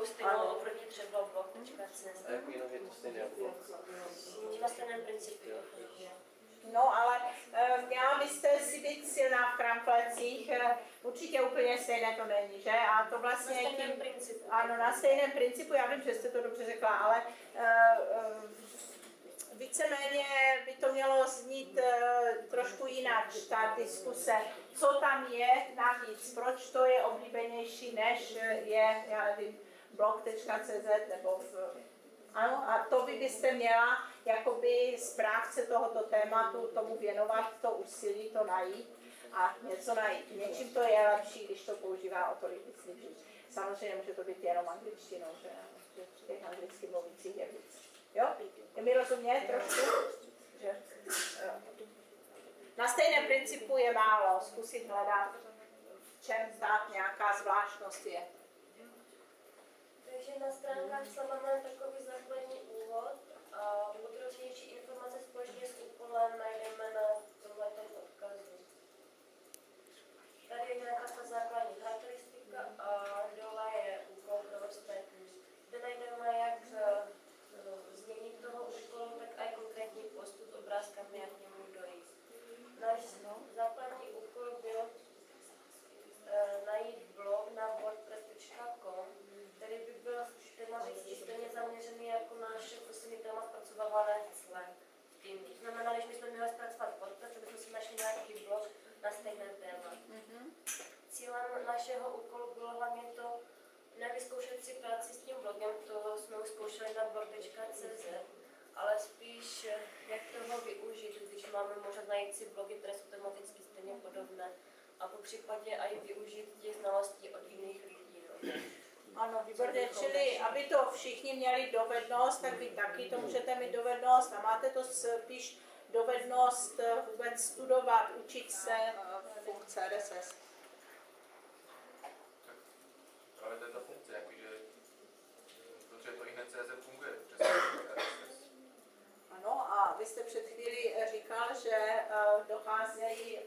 novou stejnou oproti třeba blog.cz. A jako jinak je to stejné blog? Na stejném principu. No, ale měla byste si být silná v kramflecích, určitě úplně stejné to není, že? A to vlastně na stejném principu. Ano, na stejném principu, já vím, že jste to dobře řekla, ale víceméně by to mělo znít trošku jinak, ta diskuse. Co tam je navíc, proč to je oblíbenější, než je, já nevím, blog.cz nebo ano, a to byste měla jakoby správce tohoto tématu tomu věnovat, to úsilí, to najít a něco najít. Něčím to je lepší, když to používá o tolik víc lidí. Samozřejmě může to být jenom angličtinou, že těch anglicky mluvících je víc. Jo? Je mi rozumět trošku? Že? Na stejném principu je málo, zkusit hledat, v čem zdát nějaká zvláštnost je. Takže na stránkách sama máme takový základní úvod a podrobnější informace společně s úkolem najdeme na tomto odkazu. Tady je nějaká ta základní charakteristika a dole je úkol pro ostatní. Zde najdeme jak změnit toho úkolu, tak i konkrétní postup obrázkami, jak k němu dojít. Náš základní úkol byl najít blog na wordpress.com, který by byl tematicky stejně zaměřený jako naše poslední téma zpracovávané Slack. To znamená, když my jsme měli zpracovat WordPress, tak bychom si našli nějaký blog na stejné téma. Cílem našeho úkolu bylo hlavně to nevyzkoušet si práci s tím blogem, to jsme už zkoušeli na blog.cz, ale spíš jak toho využít, když máme možnost najít si blogy, které jsou tematicky stejně podobné a po případě i využít těch znalostí od jiných lidí. Ano, výborně, čili aby to všichni měli dovednost, tak vy taky to můžete mít dovednost a máte to spíš dovednost vůbec studovat, učit se funkce RSS. Ale to je ta funkce, jakože, protože to i CZ funguje přes RSS. Ano, a vy jste před chvíli říkal, že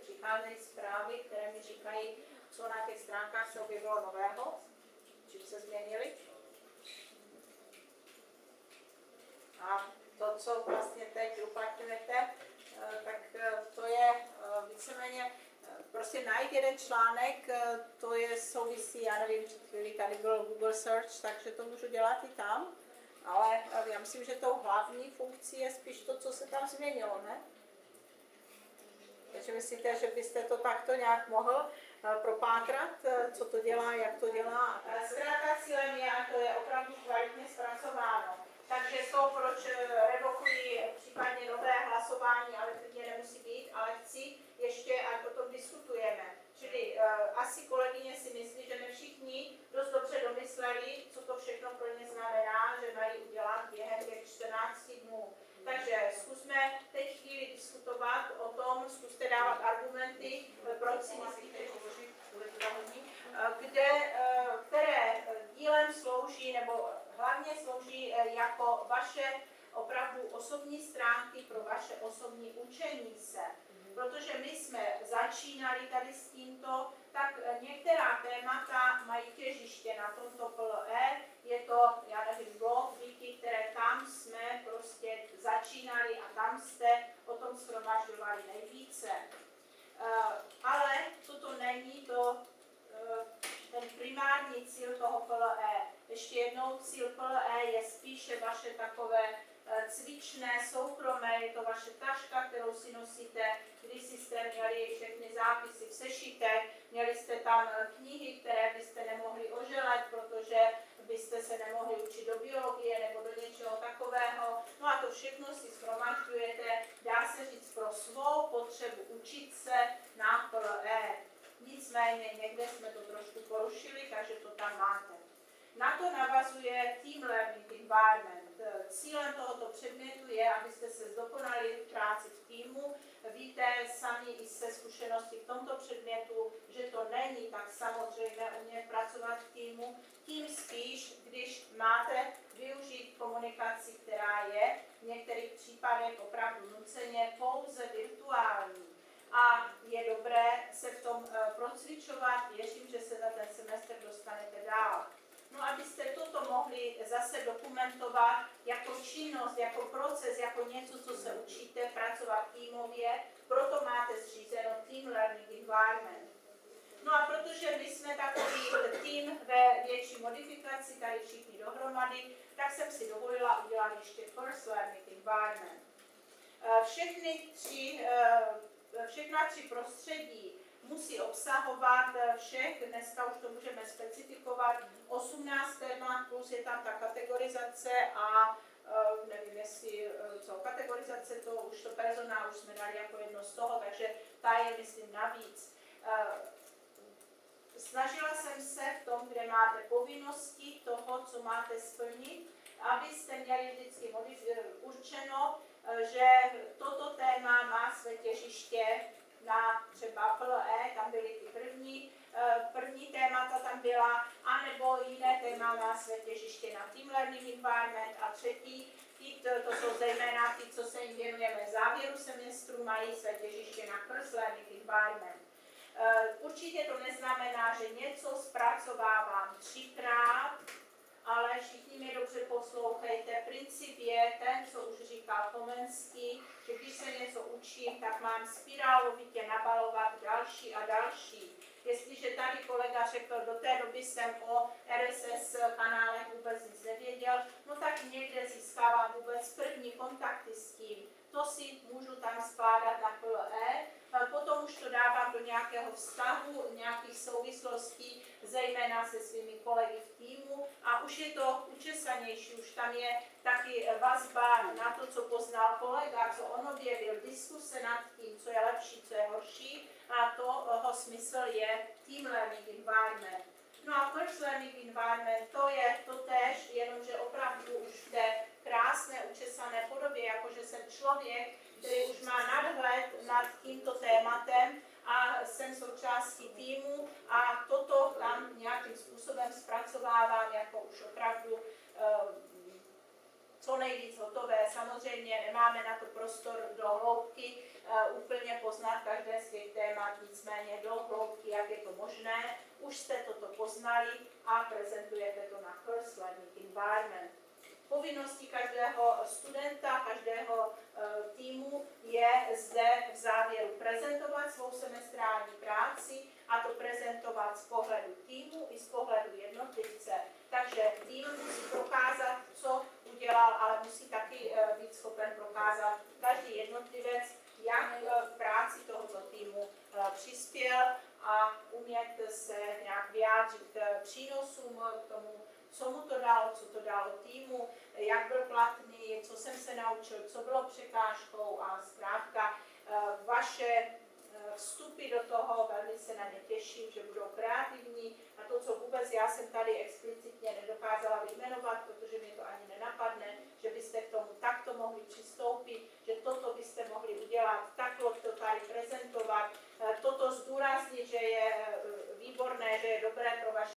přicházejí zprávy, které mi říkají, co na těch stránkách se objevilo nového, čím se změnili. A to, co vlastně teď uplatňujete, tak to je víceméně, prostě najít jeden článek, to je souvisí, já nevím, před chvíli tady byl Google Search, takže to můžu dělat i tam, ale já myslím, že tou hlavní funkcí je spíš to, co se tam změnilo, ne? Takže myslíte, že byste to takto nějak mohl propátrat, co to dělá, jak to dělá? Zkrátka cílem je, a to je opravdu kvalitně zpracováno. Takže to, proč revokují případně nové hlasování, ale klidně nemusí být, ale chci ještě, ať o tom diskutujeme. Čili asi kolegyně si myslí, že ne všichni dost dobře domysleli, co to všechno pro ně znamená, že mají udělat během těch 14 dnů. Takže zkusme teď chvíli diskutovat o tom, zkuste dávat argumenty, proč si myslíte, které dílem slouží, nebo hlavně slouží jako vaše opravdu osobní stránky pro vaše osobní učení se. Protože my jsme začínali tady s tímto, tak některá témata mají těžiště na tomto PLE, je to, já nevím, blog, wiki, které tam jsme prostě začínali a tam jste o tom shromažďovali nejvíce. Ale toto není ten primární cíl toho PLE. Ještě jednou, cíl PLE je spíše vaše takové cvičné, soukromé, je to vaše taška, kterou si nosíte, když jste měli všechny zápisy v sešitech, měli jste tam knihy, které byste nemohli oželet, protože byste se nemohli učit do biologie nebo do něčeho takového. No a to všechno si shromažďujete, dá se říct, pro svou potřebu učit se na PLE. Nicméně někde jsme to trošku porušili, takže to tam máte. Na to navazuje Team Learning Environment. Cílem tohoto předmětu je, abyste se zdokonali v práci v týmu. Víte sami i ze zkušenosti v tomto předmětu, že to není tak samozřejmé umět pracovat v týmu. Tím spíš, když máte využít komunikaci, která je v některých případech opravdu nuceně pouze virtuální. A je dobré se v tom procvičovat. Věřím, že se za ten semestr dostanete dál. No, abyste toto mohli zase dokumentovat jako činnost, jako proces, jako něco, co se učíte, pracovat týmově. Proto máte zřízeno Team Learning Environment. No a protože my jsme takový tým ve větší modifikaci, tady všichni dohromady, tak jsem si dovolila udělat ještě First Learning Environment. Všechna tři prostředí musí obsahovat všech, dneska už to můžeme specifikovat, 18 témat, plus je tam ta kategorizace a nevím, jestli co kategorizace, to už to personál už jsme dali jako jedno z toho, takže ta je, myslím, navíc. Snažila jsem se v tom, kde máte povinnosti toho, co máte splnit, abyste měli vždycky určeno, že toto téma má své těžiště na třeba PLE, tam byly ty první témata tam byla, anebo jiné téma má své těžiště na Team Learning Environment a třetí, to jsou zejména ty, co se jim věnujeme v závěru semestru, mají své těžiště na First Learning Environment. Určitě to neznamená, že něco zpracovávám 3krát, ale všichni mě dobře poslouchejte. Princip je ten, co už říkal Komenský, že když se něco učím, tak mám spirálovitě nabalovat další a další. Jestliže tady kolega řekl, do té doby jsem o RSS kanálech vůbec nic nevěděl, no tak někde získávám vůbec první kontakty s tím. To si můžu tam skládat na PLE, potom už to dávám do nějakého vztahu, nějakých souvislostí, zejména se svými kolegy v týmu a už je to učesanější, už tam je taky vazba na to, co poznal kolega, co on objevil, diskuse nad tím, co je lepší, co je horší a toho smysl je Team Learning Environment. No a First Learning Environment, to je totéž, jenomže opravdu už v té krásné, učesané podobě, jakože jsem člověk, který už má nadhled nad tímto tématem a jsem součástí týmu a toto tam nějakým způsobem zpracovávám jako už opravdu co nejvíc hotové. Samozřejmě nemáme na to prostor do hloubky úplně poznat každé z těch témat, nicméně do hloubky, jak je to možné. Už jste toto poznali a prezentujete to na First Learning Environment. Povinností každého studenta, každého týmu je zde v závěru prezentovat svou semestrální práci a to prezentovat z pohledu týmu i z pohledu jednotlivce. Takže tým musí prokázat, co udělal, ale musí taky být schopen prokázat každý jednotlivec, jak v práci tohoto týmu přispěl a umět se nějak vyjádřit k přínosům, k tomu, co mu to dalo, co to dalo týmu, jak byl platný, co jsem se naučil, co bylo překážkou a zkrátka vaše vstupy do toho, velmi se na ně těším, že budou kreativní a to, co vůbec já jsem tady explicitně nedokázala vyjmenovat, protože mi to ani nenapadne,